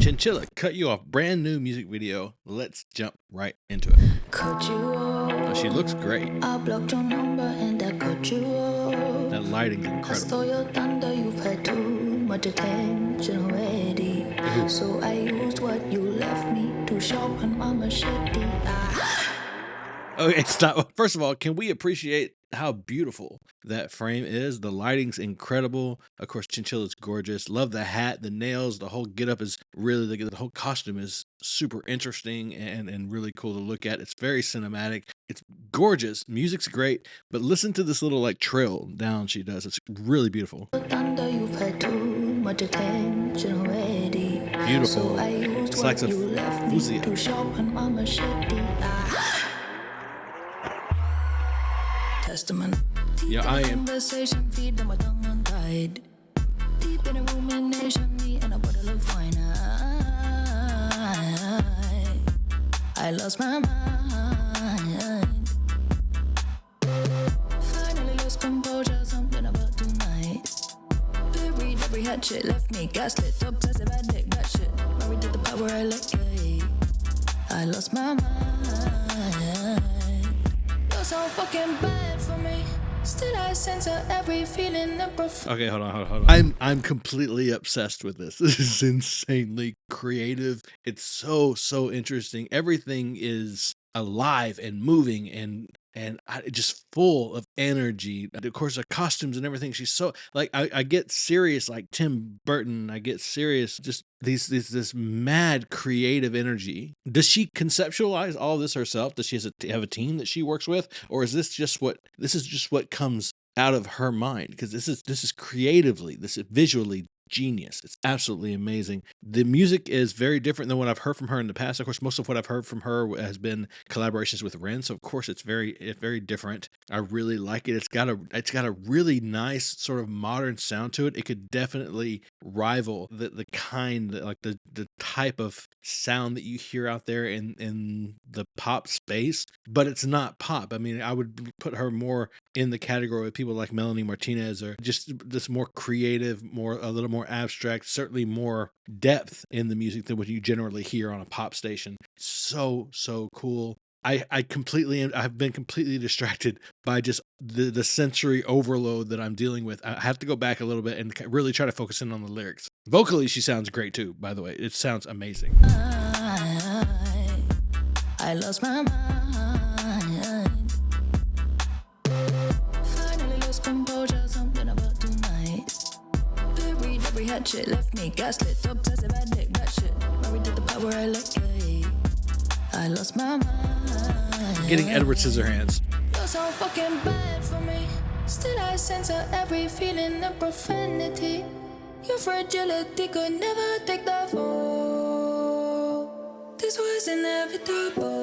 Chinchilla, Cut You Off, brand new music video. Let's jump right into it. Cut you off. Oh, she looks great. I blocked your number and I cut you off. That lighting's I incredible. stole your thunder, you've had too much attention already. So I used what you left me to sharpen my machete. Okay, stop. First of all, can we appreciate how beautiful that frame is? The lighting's incredible. Of course, Chinchilla's gorgeous. Love the hat, the nails, the whole getup is really, the whole costume is super interesting and really cool to look at. It's very cinematic. It's gorgeous. Music's great, but listen to this little like trill down she does. It's really beautiful. Thunder, you've had too much attention already. Beautiful. So I used It's like what some you left me fuzzy. to sharpen my machete. Testament. Yeah, I am. Conversation, feed them my tongue untied. Deep in a rumination, me and a bottle of wine. I lost my mind. Finally lost composure, something about tonight. Buried every hatchet, left me gaslit, obsessive addict, that shit. Married to the power I let go. I lost my mind. You're so fucking bad for me. Still I censor every feeling of Okay, hold on. I'm completely obsessed with this. This is insanely creative. It's so interesting. Everything is alive and moving and just full of energy. Of course, the costumes and everything. She's so like I get serious like Tim Burton. I get serious. Just this mad creative energy. Does she conceptualize all this herself? Does she have a team that she works with, or is this just what comes out of her mind? Because this is creatively, this is visually genius. It's absolutely amazing. The music is very different than what I've heard from her in the past. Of course, most of what I've heard from her has been collaborations with Ren, so of course it's very different. I really like it. It's got a really nice sort of modern sound to it. It could definitely rival the kind, like the type of sound that you hear out there in the pop space, but it's not pop. I mean, I would put her more in the category of people like Melanie Martinez, or just this more creative, a little more abstract, certainly more depth in the music than what you generally hear on a pop station. So cool. I've been completely distracted by just the sensory overload that I'm dealing with. I have to go back a little bit and really try to focus in on the lyrics. Vocally, she sounds great too, by the way. It sounds amazing. I lost my mind. Finally lost composure, something about tonight. Buried every hatchet, left me gaslit, obsessive addict, that shit. Married to the power I let go. I lost my mind. Getting Edward Scissorhands. You're so fucking bad for me. Still I censor every feeling of profanity. Your fragility could never take the fall. This was inevitable.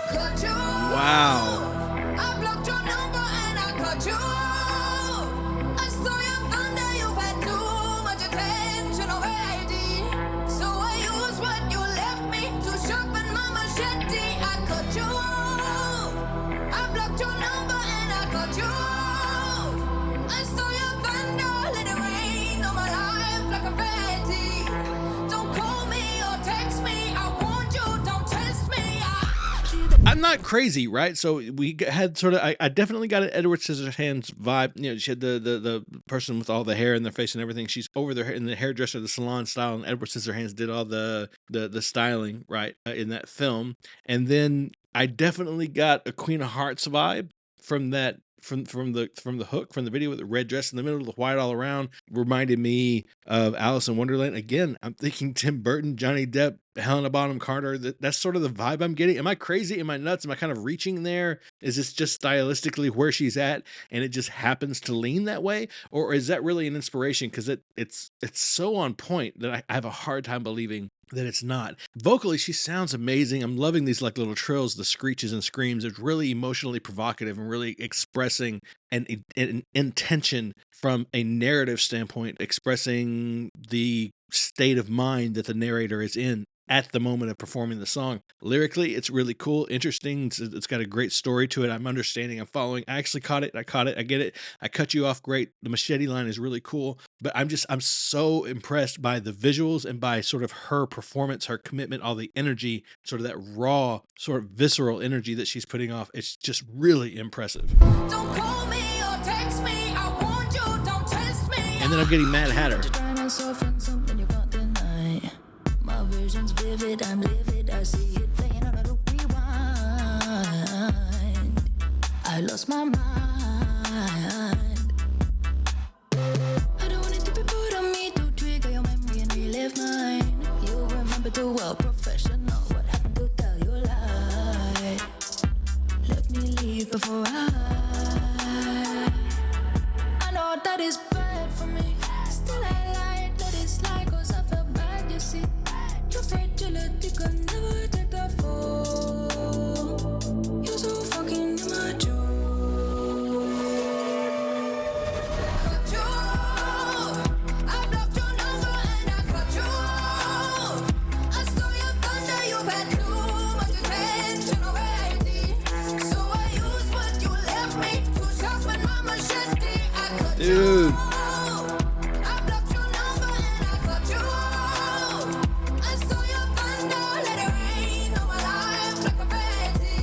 Cut you off. Wow. I blocked your number and I cut you off. I saw your thunder, you've had too much attention already. So I used what you left me to sharpen my machete. I cut you off. I blocked your number and I cut you off. I saw your thunder, let it rain on my life like confetti. Don't call me or text me, I warned you, don't test me. I'm not crazy, right? So we had sort of, I definitely got an Edward Scissorhands vibe. You know, she had the person with all the hair in their face and everything. She's over there in the hairdresser, the salon style, and Edward Scissorhands did all the styling, right, in that film. And then I definitely got a Queen of Hearts vibe from that. From the hook, from the video with the red dress in the middle, the white all around, reminded me of Alice in Wonderland. Again, I'm thinking Tim Burton, Johnny Depp, Helena Bonham Carter. That's sort of the vibe I'm getting. Am I crazy? Am I nuts? Am I kind of reaching there? Is this just stylistically where she's at and it just happens to lean that way? Or is that really an inspiration? Because it's so on point that I have a hard time believing that it's not. Vocally, she sounds amazing. I'm loving these like little trills, the screeches and screams. It's really emotionally provocative and really expressing an intention from a narrative standpoint, expressing the state of mind that the narrator is in at the moment of performing the song. Lyrically, it's really cool, interesting. It's got a great story to it. I'm understanding, I'm following. I actually caught it. I caught it. I get it. I cut you off. Great. The machete line is really cool. But I'm so impressed by the visuals and by sort of her performance, her commitment, all the energy, sort of that raw, sort of visceral energy that she's putting off. It's just really impressive. Don't call me or text me. I want you, don't test me. And then I'm getting Mad Hatter. Trying to soften something you can't deny. My vision's vivid, I'm livid. I see it playing on a loop rewind. I lost my mind. I don't want it to be put on me to trigger your memory and relive mine. You remember too well, professional. What happened to tell your lie? Let me leave before I know that is bad for me. Still I lied, let it slide, cause I feel bad, you see. Your fragility could never take the fall. You're so fucking immature. Cut you. I blocked your number and I cut you. I stole your thunder, you've had too much attention already. So I use what you left me to sharpen my machete. I cut Dude. you. I blocked your number and I cut you. I stole your thunder, let it rain on my life like confetti.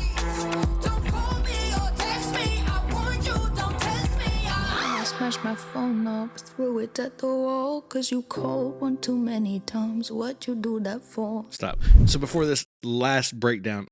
Don't call me or text me. I warned you, don't test me. I smashed my phone up, threw it at the wall, cause you called one too many times. What you do that for? Stop. So before this last breakdown,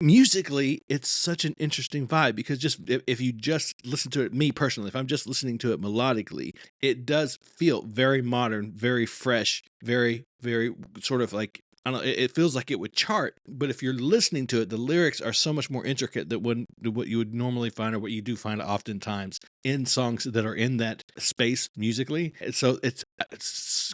musically, it's such an interesting vibe because just if you just listen to it, me personally, if I'm just listening to it melodically, it does feel very modern, very fresh, very, very sort of like, I don't know, it feels like it would chart. But if you're listening to it, the lyrics are so much more intricate than what you would normally find or what you do find oftentimes in songs that are in that space musically. And so it's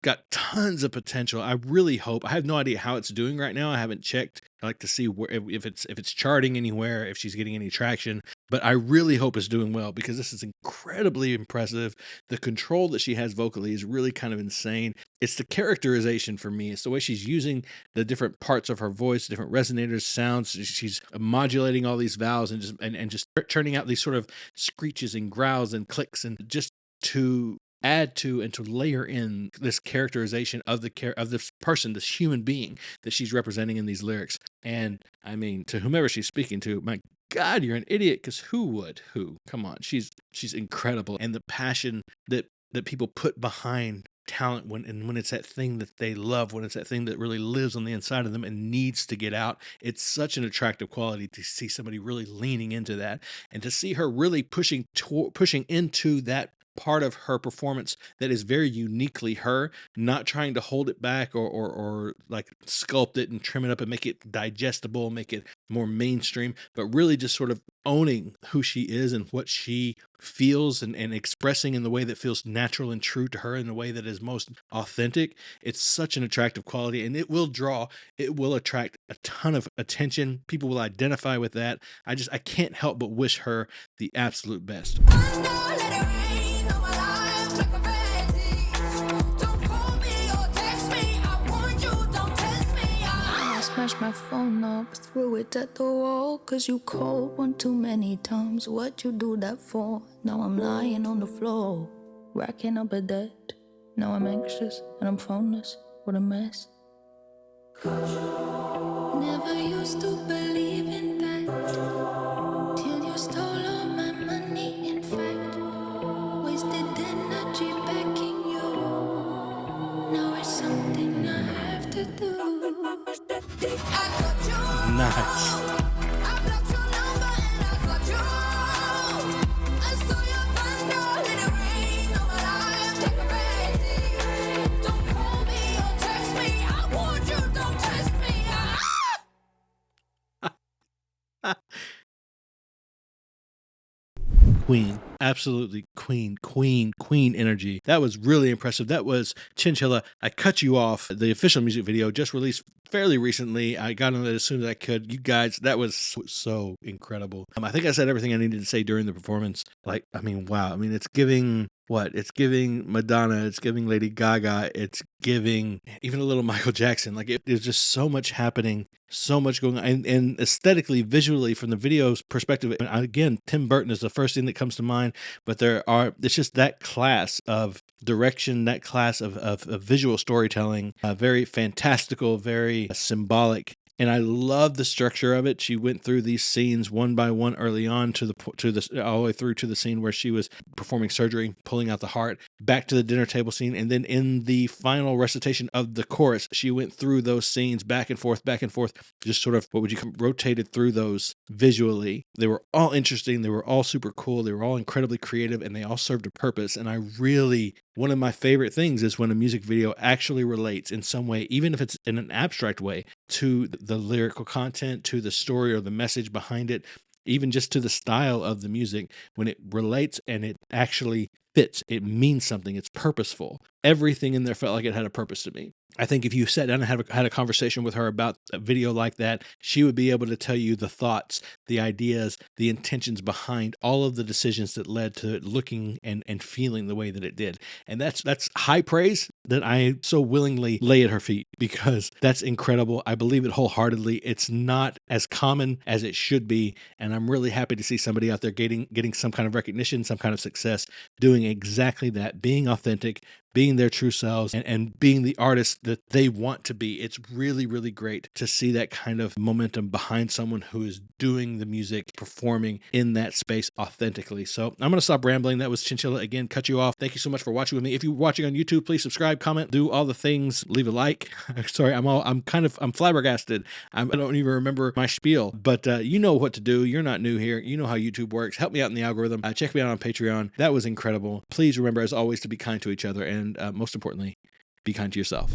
got tons of potential. I really hope. I have no idea how it's doing right now. I haven't checked. I like to see where if it's charting anywhere, if she's getting any traction. But I really hope it's doing well because this is incredibly impressive. The control that she has vocally is really kind of insane. It's the characterization for me. It's the way she's using the different parts of her voice, different resonators, sounds. She's modulating all these vowels and just churning out these sort of screeches and growls and clicks, and just to add to and to layer in this characterization of this person, this human being that she's representing in these lyrics. And I mean, to whomever she's speaking to, my God, you're an idiot. Because who would? Who? Come on, she's incredible, and the passion that people put behind talent when it's that thing that they love, when it's that thing that really lives on the inside of them and needs to get out. It's such an attractive quality to see somebody really leaning into that, and to see her really pushing into that part of her performance that is very uniquely her, not trying to hold it back or like sculpt it and trim it up and make it digestible, make it more mainstream, but really just sort of owning who she is and what she feels and expressing in the way that feels natural and true to her, in the way that is most authentic. It's such an attractive quality, and it will attract a ton of attention. People will identify with that. I can't help but wish her the absolute best. Smashed my phone up, threw it at the wall, cause you called one too many times. What you do that for? Now I'm lying on the floor, racking up a debt. Now I'm anxious and I'm phoneless. What a mess. Never used to believe in that, till you stole all my money. In fact, wasted energy begging you. Now it's something I have to do. Nice. Queen, absolutely queen energy. That was really impressive. That was Chinchilla, I Cut You Off, the official music video just released fairly recently. I got on it as soon as I could. You guys, that was so incredible. I think I said everything I needed to say during the performance. Like, I mean, wow. I mean, it's giving what? It's giving Madonna, it's giving Lady Gaga, it's giving even a little Michael Jackson. Like there's just so much happening, so much going on, and aesthetically, visually, from the video's perspective. And again, Tim Burton is the first thing that comes to mind, but it's just that class of direction, that class of visual storytelling, very fantastical, very symbolic. And I love the structure of it. She went through these scenes one by one early on to the all the way through to the scene where she was performing surgery, pulling out the heart, back to the dinner table scene, and then in the final recitation of the chorus, she went through those scenes back and forth, just sort of rotated through those visually. They were all interesting. They were all super cool. They were all incredibly creative, and they all served a purpose. And one of my favorite things is when a music video actually relates in some way, even if it's in an abstract way, to the lyrical content, to the story or the message behind it, even just to the style of the music. When it relates and it actually fits, it means something, it's purposeful. Everything in there felt like it had a purpose to me. I think if you sat down and had a conversation with her about a video like that, she would be able to tell you the thoughts, the ideas, the intentions behind all of the decisions that led to it looking and feeling the way that it did. And that's high praise that I so willingly lay at her feet, because that's incredible. I believe it wholeheartedly. It's not as common as it should be. And I'm really happy to see somebody out there getting some kind of recognition, some kind of success, doing exactly that, being authentic, being their true selves, and being the artist that they want to be. It's really, really great to see that kind of momentum behind someone who is doing the music, performing in that space authentically. So I'm going to stop rambling. That was Chinchilla. Again, cut you off. Thank you so much for watching with me. If you're watching on YouTube, please subscribe, comment, do all the things, leave a like. Sorry, I'm flabbergasted. I don't even remember my spiel, but you know what to do. You're not new here. You know how YouTube works. Help me out in the algorithm. Check me out on Patreon. That was incredible. Please remember, as always, to be kind to each other, and most importantly, be kind to yourself.